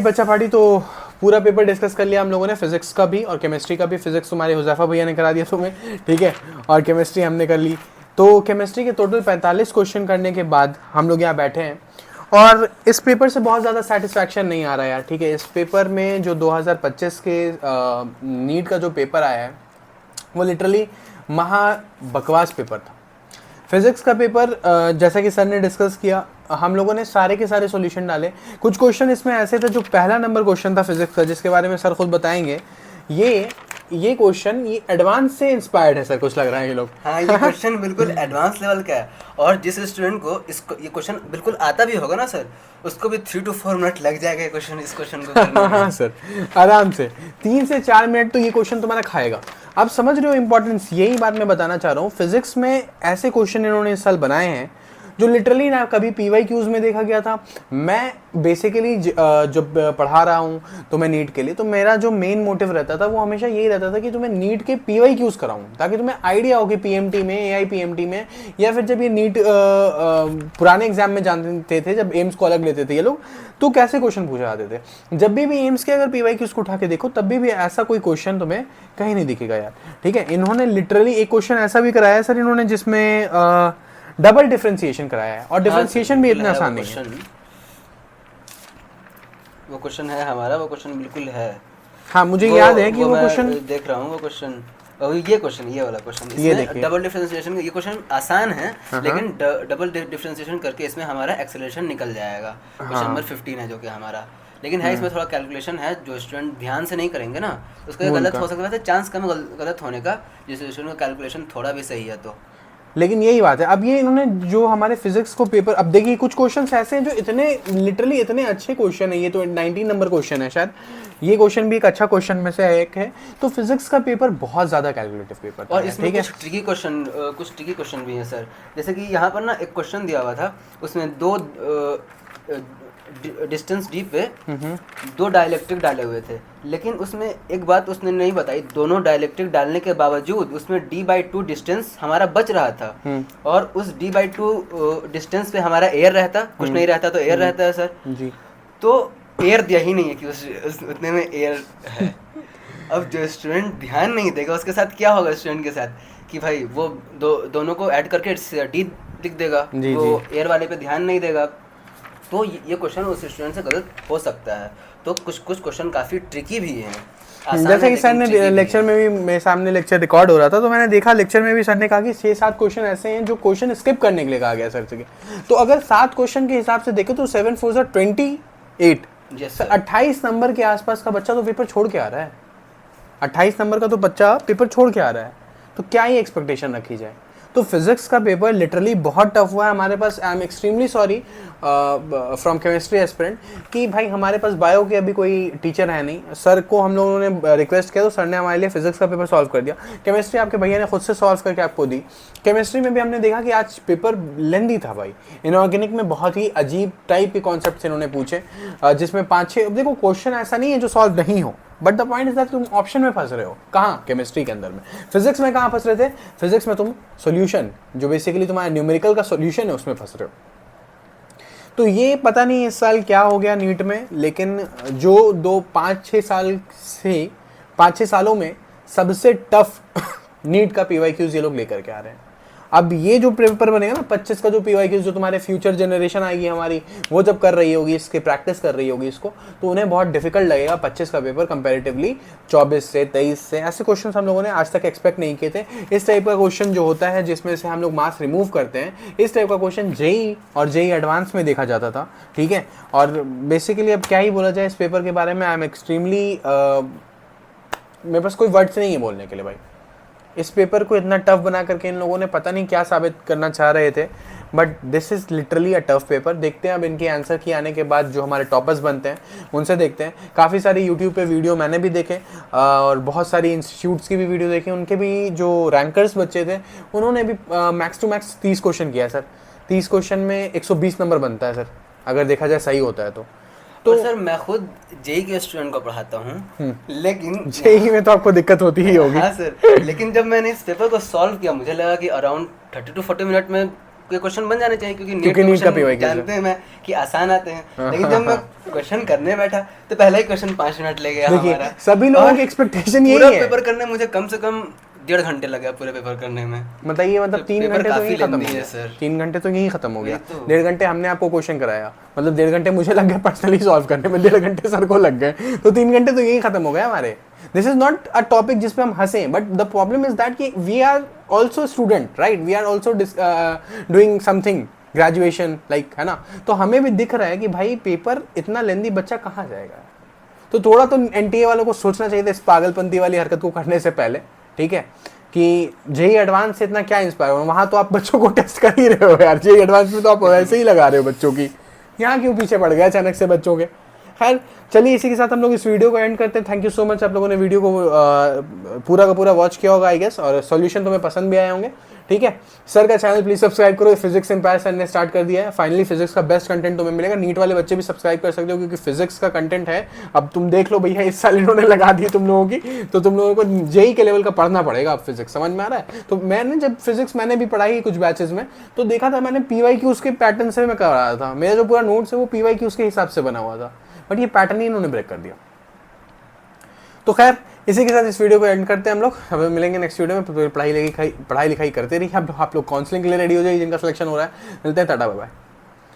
बच्चा पार्टी तो पूरा पेपर डिस्कस कर लिया हम लोगों ने, फिजिक्स का भी और केमिस्ट्री का भी। फिजिक्स तुम्हारे हुज़ैफा भैया ने करा दिया तुम्हें, ठीक है, और केमिस्ट्री हमने कर ली। तो केमिस्ट्री के टोटल 45 क्वेश्चन करने के बाद हम लोग यहाँ बैठे हैं और इस पेपर से बहुत ज़्यादा सेटिस्फैक्शन नहीं आ रहा यार, ठीक है। इस पेपर में जो 2025 के नीट का जो पेपर आया है वो लिटरली महा बकवास पेपर था। फिजिक्स का पेपर जैसा कि सर ने डिस्कस किया, हम लोगों ने सारे के सारे सॉल्यूशन डाले। कुछ क्वेश्चन इसमें ऐसे थे, जो पहला नंबर क्वेश्चन था फिजिक्स का, जिसके बारे में सर खुद बताएंगे, ये क्वेश्चन ये एडवांस से इंस्पायर्ड है सर, कुछ लग रहा है ये लोग। हाँ, ये क्वेश्चन बिल्कुल एडवांस लेवल का है और जिस स्टूडेंट को इसको ये क्वेश्चन बिल्कुल आता भी होगा ना सर, उसको भी 3 to 4 मिनट लग जाएगा इस क्वेश्चन को करने में। हाँ सर, आराम से 3 से 4 मिनट तो ये क्वेश्चन तुम्हारा खाएगा। आप समझ रहे हो इंपॉर्टेंस, यही बात मैं बताना चाह रहा हूँ। फिजिक्स में ऐसे क्वेश्चन इन्होंने इस साल बनाए हैं जो लिटरली ना कभी PYQs में देखा गया था। मैं बेसिकली जब पढ़ा रहा हूँ तो मैं नीट के लिए, तो मेरा जो मेन मोटिव रहता था वो हमेशा यही रहता था कि तुम्हें नीट के PYQs कराऊँ, ताकि तुम्हें आइडिया हो कि PMT में, AIPMT में, या फिर जब ये नीट पुराने एग्जाम में जानते थे, जब एम्स को अलग लेते थे ये लोग, तो कैसे क्वेश्चन पूछे जाते थे। जब भी एम्स के अगर PYQs को उठा के देखो तब भी ऐसा कोई क्वेश्चन तुम्हें कहीं नहीं दिखेगा यार, ठीक है। इन्होंने लिटरली एक क्वेश्चन ऐसा भी कराया है सर इन्होंने जिसमें डबल डिफरेंशिएशन कराया है, और डिफरेंशिएशन भी इतना आसान नहीं है। वो क्वेश्चन है हमारा, वो क्वेश्चन बिल्कुल है। हाँ, मुझे याद है कि वो क्वेश्चन देख रहा हूँ, वो क्वेश्चन ये वाला क्वेश्चन, ये देखिए डबल डिफरेंशिएशन। ये क्वेश्चन आसान है, लेकिन डबल डिफरेंशिएशन करके इसमें हमारा एक्सेलरेशन निकल जाएगा। क्वेश्चन नंबर 15 है जो कि हमारा, लेकिन है इसमें थोड़ा कैलकुलेशन है। जो स्टूडेंट ध्यान से नहीं करेंगे ना, उसका गलत हो सकता है, चांस कम है गलत होने का, जिस स्टूडेंट का कैलकुलेशन थोड़ा भी सही है तो। लेकिन यही बात है। अब ये इन्होंने जो हमारे फिजिक्स को पेपर, अब देखिए कुछ क्वेश्चंस ऐसे हैं जो इतने लिटरली इतने अच्छे क्वेश्चन है। ये तो 19 नंबर क्वेश्चन है शायद, ये क्वेश्चन भी एक अच्छा क्वेश्चन में से एक है। तो फिजिक्स का पेपर बहुत ज़्यादा कैलकुलेटिव पेपर था, और इसमें कुछ ट्रिकी क्वेश्चन भी हैं सर। जैसे कि यहाँ पर ना एक क्वेश्चन दिया हुआ था, उसमें दो डिस्टेंस डी पे 2 डाइलेक्ट्रिक डाले हुए थे, लेकिन उसमें एक बात उसने नहीं बताई, दोनों डाइलेक्ट्रिक डालने के बावजूद उसमें d/2 डिस्टेंस हमारा बच रहा था, और उस d/2 डिस्टेंस पे हमारा एयर रहता, कुछ नहीं रहता तो एयर रहता है सर जी। तो एयर दिया ही नहीं है कि उस उतने में एयर है। अब जो स्टूडेंट ध्यान नहीं देगा उसके साथ क्या होगा स्टूडेंट के साथ, कि भाई वो दोनों को ऐड करके डी लिख देगा, वो एयर वाले पे ध्यान नहीं देगा, तो ये क्वेश्चन उस स्टूडेंट से गलत हो सकता है। तो कुछ क्वेश्चन काफ़ी ट्रिकी भी हैं। जैसे कि सर ने लेक्चर में भी, मेरे सामने लेक्चर रिकॉर्ड हो रहा था तो मैंने देखा लेक्चर में भी सर ने कहा कि 6-7 क्वेश्चन ऐसे हैं जो क्वेश्चन स्किप करने के लिए कहा गया सर से। तो अगर 7 क्वेश्चन के हिसाब से देखें तो 7 4 28, 28 नंबर के आसपास का बच्चा तो पेपर छोड़ के आ रहा है। 28 नंबर का तो बच्चा पेपर छोड़ के आ रहा है, तो क्या ही एक्सपेक्टेशन रखी जाए। तो फिजिक्स का पेपर लिटरली बहुत टफ हुआ है हमारे पास। I am extremely sorry from chemistry aspirant कि भाई हमारे पास बायो के अभी कोई टीचर है नहीं। सर को हम लोगों ने रिक्वेस्ट किया तो सर ने हमारे लिए फिजिक्स का पेपर सॉल्व कर दिया। केमिस्ट्री आपके भैया ने खुद से सॉल्व करके आपको दी। केमिस्ट्री में भी हमने देखा कि आज पेपर लेंदी था भाई। इनऑर्गेनिक में बहुत ही अजीब टाइप के कॉन्सेप्ट इन्होंने पूछे, जिसमें 5-6, देखो क्वेश्चन ऐसा नहीं है जो सॉल्व नहीं हो, but the point is that तुम ऑप्शन में फंस रहे हो। कहाँ? केमिस्ट्री के अंदर में। फिजिक्स में कहाँ फंस रहे थे? फिजिक्स में तुम सॉल्यूशन, जो बेसिकली तुम्हारा न्यूमेरिकल का सॉल्यूशन है, उसमें फंस रहे हो। तो ये पता नहीं इस साल क्या हो गया नीट में, लेकिन जो 5-6 सालों में सबसे टफ नीट का PYQs ये लोग लेकर के आ रहे हैं। अब ये जो पेपर बनेगा ना 25 का, जो PYQs जो तुम्हारे फ्यूचर जनरेशन आएगी हमारी, वो जब कर रही होगी, इसके प्रैक्टिस कर रही होगी इसको, तो उन्हें बहुत डिफिकल्ट लगेगा 25 का पेपर कंपैरेटिवली 24 से 23 से। ऐसे क्वेश्चन हम लोगों ने आज तक एक्सपेक्ट नहीं किए थे। इस टाइप का क्वेश्चन जो होता है जिसमें से हम लोग मार्क्स रिमूव करते हैं, इस टाइप का क्वेश्चन जेई और जेई एडवांस में देखा जाता था, ठीक है। और बेसिकली अब क्या ही बोला जाए इस पेपर के बारे में। आई एम एक्सट्रीमली, मेरे पास कोई वर्ड्स नहीं है बोलने के लिए भाई। इस पेपर को इतना टफ बना करके इन लोगों ने पता नहीं क्या साबित करना चाह रहे थे, but this is literally a tough paper. देखते हैं अब इनके आंसर की आने के बाद जो हमारे टॉपर्स बनते हैं उनसे देखते हैं। काफ़ी सारी यूट्यूब पे वीडियो मैंने भी देखे और बहुत सारी इंस्टीट्यूट्स की भी वीडियो देखे। उनके भी जो रैंकर्स बच्चे थे उन्होंने भी मैक्स टू मैक्स 30 क्वेश्चन किया सर। 30 क्वेश्चन में 120 नंबर बनता है सर, अगर देखा जाए सही होता है तो सर मैं खुद जेई के स्टूडेंट को पढ़ाता हूँ, लेकिन जेई में तो आपको दिक्कत होती ही होगी। हाँ सर, लेकिन जब मैंने इस पेपर को सॉल्व किया मुझे लगा कि अराउंड 30 to 40 मिनट में कोई क्वेश्चन बन जाने चाहिए, क्योंकि क्योंकि नीट नीट का क्वेश्चन PYQ जानते हैं मैं कि आसान आते हैं, लेकिन जब मैं क्वेश्चन करने बैठा तो पहला ही क्वेश्चन 5 मिनट ले गया देखिए हमारा। सभी लोगों और की एक्सपेक्टेशन पूरा यही है। पेपर करने मुझे कम से कम 1.5 घंटे लगा पूरे पेपर करने में। बताइए मतलब तो 3 पेपर घंटे तो काफी यही खत्म हो लेंदी है गया, सर। 3 घंटे तो यही खत्म हो गया। वही तो। 1.5 घंटे हमने आपको क्वेश्चन कराया, मतलब 1.5 घंटे मुझे लग गए पर्सनली सॉल्व करने में, 1.5 घंटे सर को लग गए, तो 3 घंटे तो यही खत्म हो गया हमारे। This is not a topic जिसपे हम हंसें, but the problem is that कि we are also student, right, we are also doing something graduation like, है ना, तो हमें भी दिख रहा है कि भाई पेपर इतना लेंदी बच्चा कहाँ जाएगा। तो थोड़ा तो एनटीए वालों को सोचना चाहिए था इस पागलपंती वाली हरकत को करने से पहले, ठीक है, कि जेई एडवांस से इतना क्या इंस्पायर हो, वहाँ तो आप बच्चों को टेस्ट कर ही रहे हो यार, जेई एडवांस में तो आप ऐसे ही लगा रहे हो बच्चों की, यहाँ क्यों पीछे पड़ गया अचानक से बच्चों के। खैर चलिए इसी के साथ हम लोग इस वीडियो को एंड करते हैं। थैंक यू सो मच, आप लोगों ने वीडियो को पूरा का पूरा वॉच किया होगा आई गेस, और सॉल्यूशन तुम्हें पसंद भी आए होंगे, ठीक है। सर का चैनल प्लीज सब्सक्राइब करो, फिजिक्स एम्पायर सर ने स्टार्ट कर दिया है, फाइनली फिजिक्स का बेस्ट कंटेंट तुम्हें मिलेगा। नीट वाले बच्चे भी सब्सक्राइब कर सकते हो क्योंकि फिजिक्स का कंटेंट है, अब तुम देख लो भैया इस साल इन्होंने लगा दी तुम लोगों की, तो तुम लोगों को जेई के लेवल का पढ़ना पड़ेगा अब फिजिक्स, समझ में आ रहा है। तो मैंने जब फिजिक्स मैंने भी पढ़ाई कुछ बैचेस में, तो देखा था मैंने PYQs के पैटर्न से मैं कर रहा था, मेरा जो पूरा नोट्स है वो PYQs के हिसाब से बना हुआ था, बट ये पैटर्न ही इन्होंने ब्रेक कर दिया। तो खैर इसी के साथ इस वीडियो को एंड करते हैं हम लोग, हमें मिलेंगे नेक्स्ट वीडियो में। पढ़ाई लिखाई करते रहिए, आप लोग काउंसलिंग के लिए रेडी हो जाइए जिनका सिलेक्शन हो रहा है। मिलते हैं, टाटा बाय बाय।